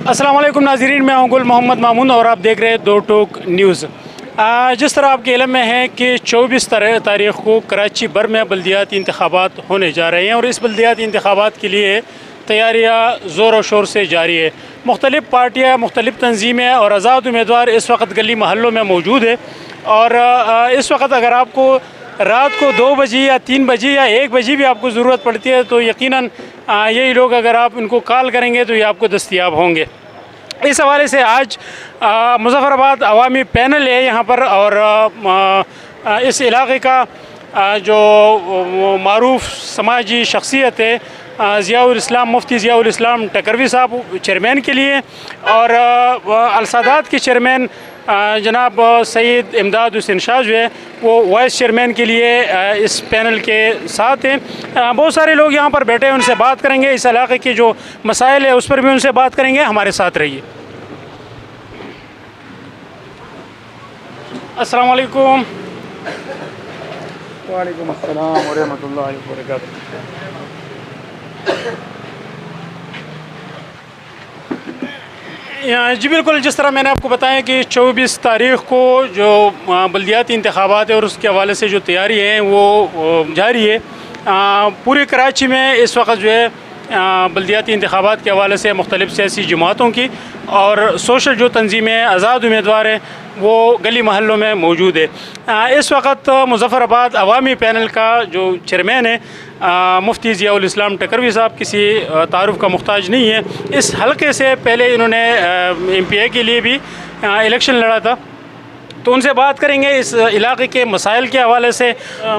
अस्सलाम वालेकुम नाज़रीन, मैं हूं गुल मोहम्मद मामून और आप देख रहे हैं दो टोक न्यूज़। जिस तरह आपके इल्म में है कि 24 तारीख़ को कराची भर में बल्दियाती इंतखाबात होने जा रहे हैं और इस बल्दियाती इंतखाबात के लिए तैयारियाँ ज़ोर व शोर से जारी है। मुख्तलिफ़ पार्टियाँ, मुख्तलिफ़ तंजीमें और आज़ाद उम्मीदवार इस वक्त गली महलों में मौजूद है। और इस वक्त अगर आपको रात को 2 बजे या 3 बजे या 1 बजे भी आपको ज़रूरत पड़ती है तो यकीनन यही लोग अगर आप इनको कॉल करेंगे तो ये आपको दस्तयाब होंगे। इस हवाले से आज मुज़फ़्फ़राबाद अवामी पैनल है यहाँ पर और इस इलाके का जो मारूफ समाजी शख्सियत है ज़ियाउल इस्लाम, मुफ्ती ज़ियाउल इस्लाम टकरवी साहब चेयरमैन के लिए और अल-सादात के चेयरमैन जनाब सैयद इमदाद हुसैन शाह जो है वो वाइस चेयरमैन के लिए इस पैनल के साथ हैं। बहुत सारे लोग यहाँ पर बैठे हैं, उनसे बात करेंगे, इस इलाके के जो मसाइल है उस पर भी उनसे बात करेंगे। हमारे साथ रहिए। अस्सलाम वालेकुम। वालेकुम अस्सलाम व रहमतुल्लाहि व बरकातुहू। जी बिल्कुल, जिस तरह मैंने आपको बताया कि 24 तारीख़ को जो बल्दियाती इंतखाबात है और उसके हवाले से जो तैयारी है वो जारी है। पूरे कराची में इस वक्त जो है बल्दियाती इंतखाबात के हवाले से मुख्तलिफ़ सियासी जमातों की और सोशल जो तंजीमें आज़ाद उम्मीदवार हैं वो गली महलों में मौजूद है। इस वक्त मुज़फ़्फ़राबाद अवामी पैनल का जो चेयरमैन है मुफ्ती ज़ियाउल इस्लाम टकरवी साहब किसी तारुफ़ का मुहताज नहीं है। इस हलके से पहले इन्होंने MPA के लिए भी इलेक्शन लड़ा था, तो उनसे बात करेंगे इस इलाके के मसाइल के हवाले से।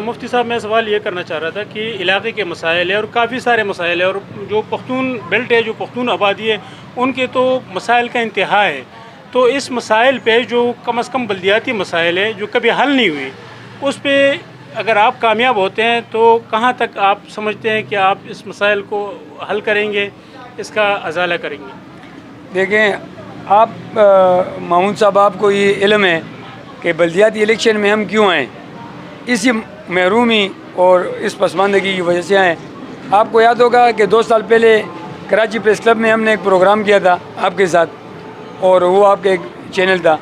मुफ्ती साहब, मैं सवाल ये करना चाह रहा था कि इलाके के मसाइल है और काफ़ी सारे मसाइल है और जो पख्तून बेल्ट है, जो पख्तून आबादी है, उनके तो मसाइल का इंतहा है। तो इस मसाइल पे जो कम अज़ कम बल्दियाती मसाइल है जो कभी हल नहीं हुई, उस पर अगर आप कामयाब होते हैं तो कहाँ तक आप समझते हैं कि आप इस मसाइल को हल करेंगे, इसका अजाला करेंगे? देखें, आप मामून साहब, आपको ये इल्म है कि बल्दियाती इलेक्शन में हम क्यों आए, इसी महरूमी और इस पसमानदगी की वजह से आए। आपको याद होगा कि 2 साल पहले कराची प्रेस क्लब में हमने एक प्रोग्राम किया था आपके साथ और वो आपका एक चैनल था,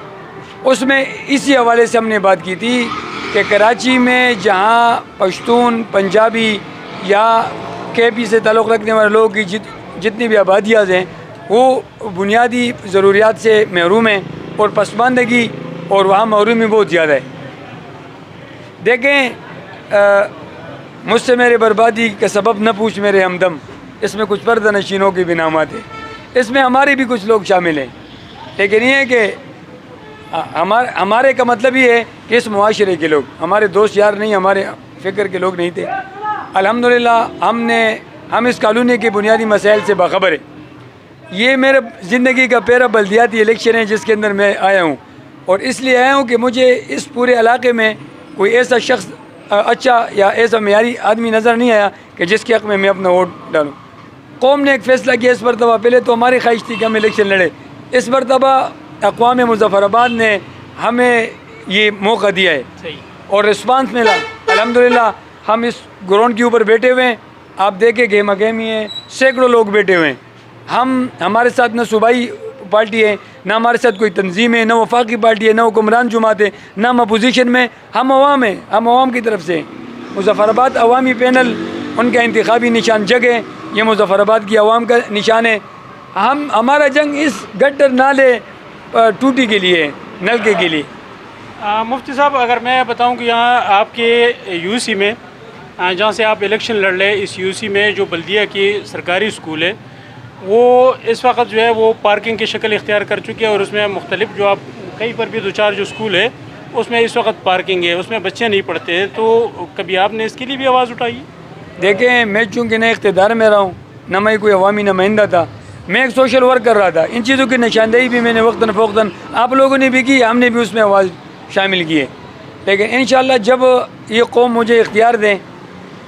उसमें इसी हवाले से हमने बात की थी कि कराची में जहाँ पश्तून, पंजाबी या KP से ताल्लुक़ रखने वाले लोगों की जितनी भी आबादियाँ हैं वो बुनियादी ज़रूरियात से महरूम हैं और पसमानदगी और वहाँ महरूमी बहुत ज़्यादा है। देखें, मुझसे मेरे बर्बादी का सबब न पूछ मेरे हमदम, इसमें कुछ पर्दा नशीनों की भी नामात है, इसमें हमारे भी कुछ लोग शामिल हैं। लेकिन ये है कि हमारे का मतलब ये है कि इस मुआशरे के लोग हमारे दोस्त यार नहीं, हमारे फ़िक्र के लोग नहीं थे। अल्हम्दुलिल्लाह हम इस कॉलोनी के बुनियादी मसाइल से बाखबर है। ये मेरे ज़िंदगी का पहला बल्दियाती इलेक्शन है जिसके अंदर मैं आया हूँ और इसलिए आया हूँ कि मुझे इस पूरे इलाके में कोई ऐसा शख्स अच्छा या ऐसा मेयारी आदमी नज़र नहीं आया कि जिसके हक़ में मैं अपना वोट डालूँ। कौम ने एक फ़ैसला किया इस मरतबा, पहले तो हमारी ख्वाहिश थी कि हम इलेक्शन लड़े, इस मरतबा अक़वाम मुज़फ़्फ़राबाद ने हमें ये मौका दिया है और रिस्पांस मिला। अल्हम्दुलिल्लाह हम इस ग्राउंड के ऊपर बैठे हुए हैं, आप देखें गेमा गेमी है, सैकड़ों लोग बैठे हुए हैं। हमारे साथ न सूबाई पार्टी है, ना हमारे साथ कोई तंजीम है, ना वफाकी पार्टी है, ना हुक्मरान जुमात है, ना हम अपोजिशन में, हम अवाम हैं, हम अवाम की तरफ से। मुज़फ़्फ़राबाद अवामी पैनल उनका इंतखाबी निशान जग है, ये मुज़फ़्फ़राबाद की अवाम का निशान है। हमारा जंग इस गटर नाले टूटी के लिए, नलके के लिए। मुफ्ती साहब, अगर मैं बताऊं कि यहाँ आपके UC में जहाँ से आप इलेक्शन लड़ रहे, इस UC में जो बल्दिया की सरकारी स्कूल है वो इस वक्त जो है वो पार्किंग की शक्ल इख्तियार कर चुकी है और उसमें मुख्तलिफ जो आप कहीं पर भी 2-4 जो स्कूल है उसमें इस वक्त पार्किंग है, उसमें बच्चे नहीं पढ़ते हैं, तो कभी आपने इसके लिए भी आवाज़ उठाई? देखें, मैं चूँकि नए इख्तियार में रहा हूँ, न मैं कोई अवामी नुमाइंदा था, मैं एक सोशल वर्क कर रहा था। इन चीज़ों की निशानदेही भी मैंने वक्तन फ़ौक़तन आप लोगों ने भी की, हमने भी उसमें आवाज़ शामिल की है। लेकिन इंशाअल्लाह जब ये कौम मुझे इख्तियार दें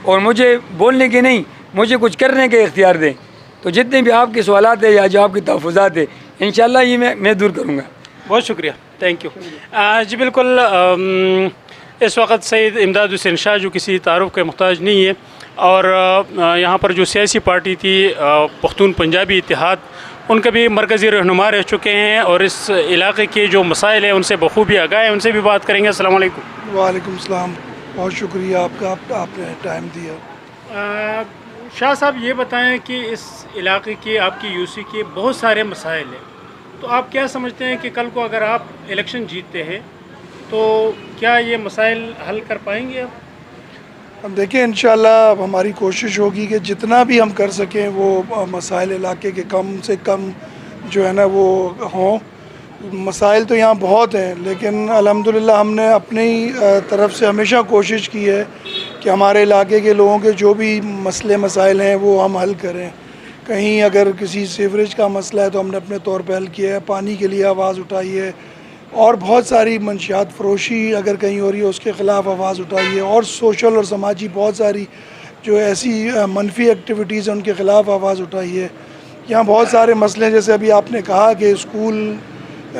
और मुझे बोलने के नहीं, मुझे कुछ करने के इख्तियार दें, तो जितने भी आपके सवालात है या जो आपकी तहफ़्फ़ुज़ात है इंशाअल्लाह ये मैं दूर करूँगा। बहुत शुक्रिया, थैंक यू। जी बिल्कुल, इस वक्त सैयद इमदाद हुसैन शाह जो किसी तारुफ़ के मुहताज नहीं है और यहाँ पर जो सियासी पार्टी थी पख्तून पंजाबी इत्तेहाद, ان کا بھی مرکزی رہنما رہ چکے ہیں اور اس علاقے کے جو مسائل ہیں ان سے بخوبی آگاہ ہیں. ان سے بھی بات کریں گے. السلام علیکم. وعلیکم السلام. بہت شکریہ آپ کا، آپ نے ٹائم دیا. شاہ صاحب یہ بتائیں کہ اس علاقے کے آپ کی یو سی کے بہت سارے مسائل ہیں، تو آپ کیا سمجھتے ہیں کہ کل کو اگر آپ الیکشن جیتتے ہیں تو کیا یہ مسائل حل کر پائیں گے آپ؟ ہم دیکھیں انشاءاللہ اب ہماری کوشش ہوگی کہ جتنا بھی ہم کر سکیں وہ مسائل علاقے کے کم سے کم جو ہے نا وہ ہوں. مسائل تو یہاں بہت ہیں، لیکن الحمدللہ ہم نے اپنی طرف سے ہمیشہ کوشش کی ہے کہ ہمارے علاقے کے لوگوں کے جو بھی مسئلے مسائل ہیں وہ ہم حل کریں. کہیں اگر کسی سیوریج کا مسئلہ ہے تو ہم نے اپنے طور پہ حل کیا ہے، پانی کے لیے آواز اٹھائی ہے، اور بہت ساری منشیات فروشی اگر کہیں ہو رہی ہے اس کے خلاف آواز اٹھائی ہے، اور سوشل اور سماجی بہت ساری جو ایسی منفی ایکٹیویٹیز ہیں ان کے خلاف آواز اٹھائی ہے. یہاں بہت سارے مسئلے، جیسے ابھی آپ نے کہا کہ اسکول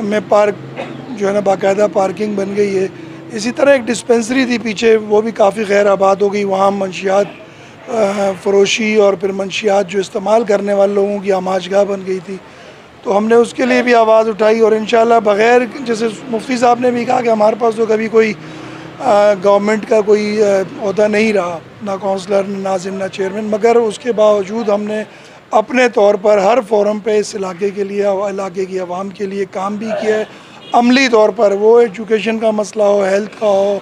میں پارک جو ہے نا باقاعدہ پارکنگ بن گئی ہے. اسی طرح ایک ڈسپینسری تھی پیچھے، وہ بھی کافی خیر آباد ہو گئی. وہاں منشیات فروشی اور پھر منشیات جو استعمال کرنے والے لوگوں کی آماج گاہ بن گئی تھی، تو ہم نے اس کے لیے بھی آواز اٹھائی. اور انشاءاللہ بغیر، جیسے مفتی صاحب نے بھی کہا کہ ہمارے پاس تو کبھی کوئی گورنمنٹ کا کوئی عہدہ نہیں رہا، نہ کونسلر، نہ ناظم، نہ چیئرمین، مگر اس کے باوجود ہم نے اپنے طور پر ہر فورم پہ اس علاقے کے لیے، علاقے کی عوام کے لیے کام بھی کیا ہے. عملی طور پر وہ ایجوکیشن کا مسئلہ ہو، ہیلتھ کا ہو،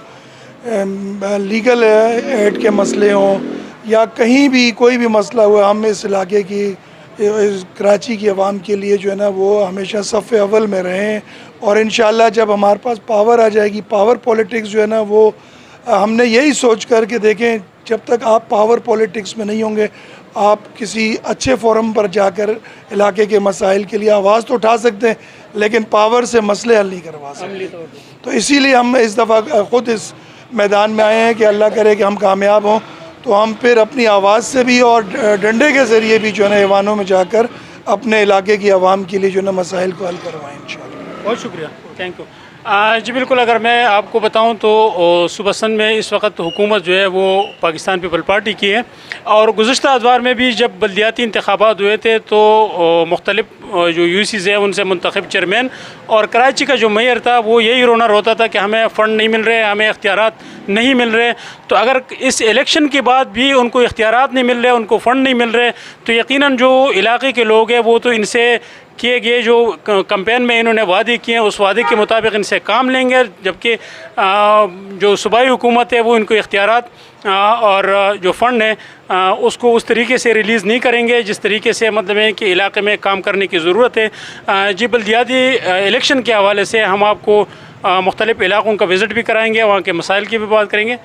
لیگل ایڈ کے مسئلے ہوں، یا کہیں بھی کوئی بھی مسئلہ ہوا، ہم اس علاقے کی، کراچی کی عوام کے لیے جو ہے نا وہ ہمیشہ صف اول میں رہیں. اور انشاءاللہ جب ہمارے پاس پاور آ جائے گی، پاور پولیٹکس جو ہے نا وہ ہم نے یہی سوچ کر کے دیکھیں، جب تک آپ پاور پولیٹکس میں نہیں ہوں گے آپ کسی اچھے فورم پر جا کر علاقے کے مسائل کے لیے آواز تو اٹھا سکتے ہیں لیکن پاور سے مسئلے حل نہیں کروا سکتے. تو اسی لیے ہم اس دفعہ خود اس میدان میں آئے ہیں کہ اللہ کرے کہ ہم کامیاب ہوں تو ہم پھر اپنی آواز سے بھی اور ڈنڈے کے ذریعے بھی جو ہے نا ایوانوں میں جا کر اپنے علاقے کی عوام کے لیے جو ہے نا مسائل کو حل کروائیں انشاءاللہ. بہت شکریہ. Thank you. جی بالکل، اگر میں آپ کو بتاؤں تو صوبہ سندھ میں اس وقت حکومت جو ہے وہ پاکستان پیپل پارٹی کی ہے، اور گزشتہ ادوار میں بھی جب بلدیاتی انتخابات ہوئے تھے تو مختلف جو یو سیز ہیں ان سے منتخب چیئرمین اور کراچی کا جو میئر تھا وہ یہی رونا روتا تھا کہ ہمیں فنڈ نہیں مل رہے، ہمیں اختیارات نہیں مل رہے. تو اگر اس الیکشن کے بعد بھی ان کو اختیارات نہیں مل رہے، ان کو فنڈ نہیں مل رہے، تو یقیناً جو علاقے کے لوگ ہیں وہ تو ان سے کیے گئے جو کمپین میں انہوں نے وعدے کیے ہیں اس وعدے کے مطابق ان سے کام لیں گے، جبکہ جو صوبائی حکومت ہے وہ ان کو اختیارات اور جو فنڈ ہے اس کو اس طریقے سے ریلیز نہیں کریں گے جس طریقے سے مطلب ہے کہ علاقے میں کام کرنے کی ضرورت ہے. جی بلدیاتی الیکشن کے حوالے سے ہم آپ کو مختلف علاقوں کا وزٹ بھی کرائیں گے، وہاں کے مسائل کی بھی بات کریں گے.